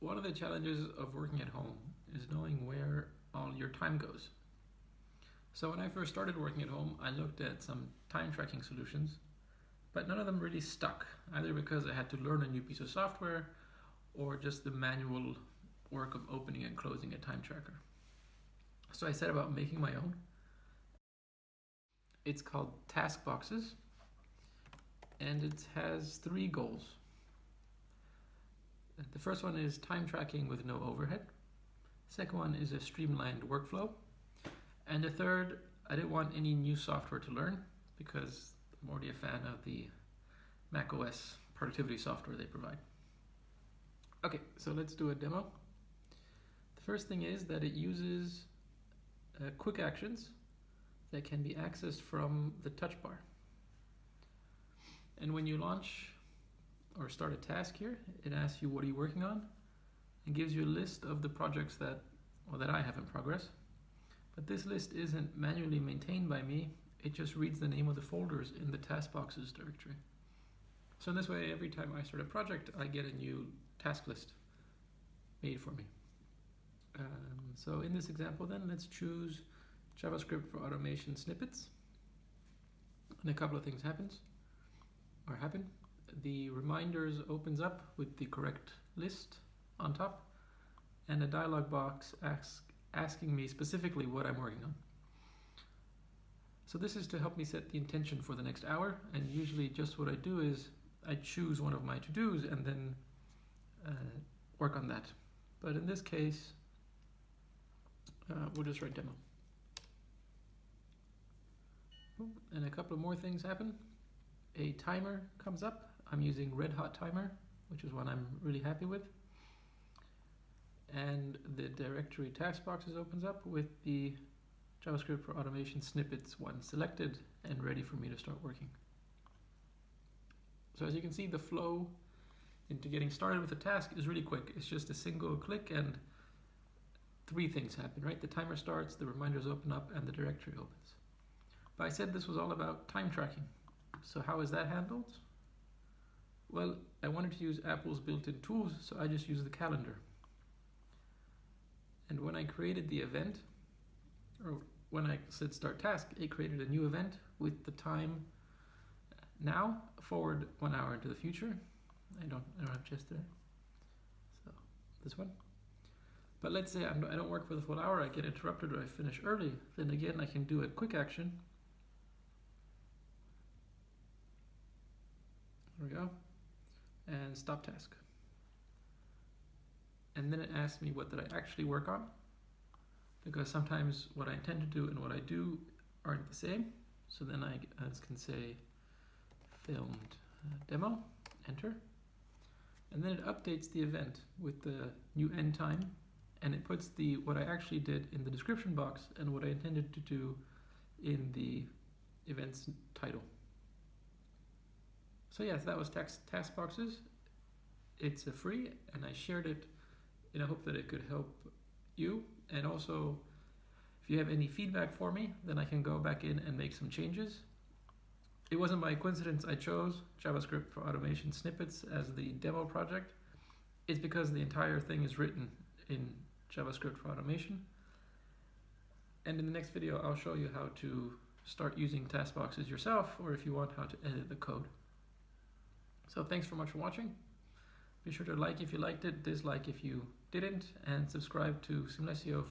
One of the challenges of working at home is knowing where all your time goes. So when I first started working at home, I looked at some time tracking solutions, but none of them really stuck, either because I had to learn a new piece of software or just the manual work of opening and closing a time tracker. So I set about making my own. It's called Task Boxes, and it has 3 goals. The first one is time tracking with no overhead. Second one is a streamlined workflow. And the third, I didn't want any new software to learn because I'm already a fan of the macOS productivity software they provide. Okay, so let's do a demo. The first thing is that it uses quick actions that can be accessed from the touch bar. And when you launch or start a task here, it asks you what are you working on and gives you a list of the projects that I have in progress. But this list isn't manually maintained by me, it just reads the name of the folders in the task boxes directory. So in this way, every time I start a project, I get a new task list made for me. So in this example then, let's choose JavaScript for automation snippets. And a couple of things happen. The reminders opens up with the correct list on top, and a dialog box asking me specifically what I'm working on. So this is to help me set the intention for the next hour, and usually just what I do is I choose one of my to-dos and then work on that. But in this case, we'll just write demo. And a couple of more things happen. A timer comes up. I'm using Red Hot Timer, which is one I'm really happy with. And the directory task boxes opens up with the JavaScript for automation snippets one selected and ready for me to start working. So as you can see, the flow into getting started with a task is really quick. It's just a single click and 3 things happen, right? The timer starts, the reminders open up, and the directory opens. But I said this was all about time tracking. So how is that handled? Well, I wanted to use Apple's built-in tools, so I just used the calendar. And when I created the event, or when I said start task, it created a new event with the time now, forward 1 hour into the future. I don't have yesterday, so this one. But let's say I don't work for the full hour, I get interrupted or I finish early, then again I can do a quick action. There we go. And stop task. And then it asks me what did I actually work on, because sometimes what I intend to do and what I do aren't the same. So then I can say filmed demo, enter. And then it updates the event with the new end time, and it puts what I actually did in the description box and what I intended to do in the event's title. So yes, that was task boxes. It's free, and I shared it in a hope that it could help you. And also, if you have any feedback for me, then I can go back in and make some changes. It wasn't by coincidence I chose JavaScript for automation snippets as the demo project. It's because the entire thing is written in JavaScript for automation. And in the next video, I'll show you how to start using task boxes yourself, or if you want, how to edit the code. So thanks so much for watching. Be sure to like if you liked it, dislike if you didn't, and subscribe to Simulesio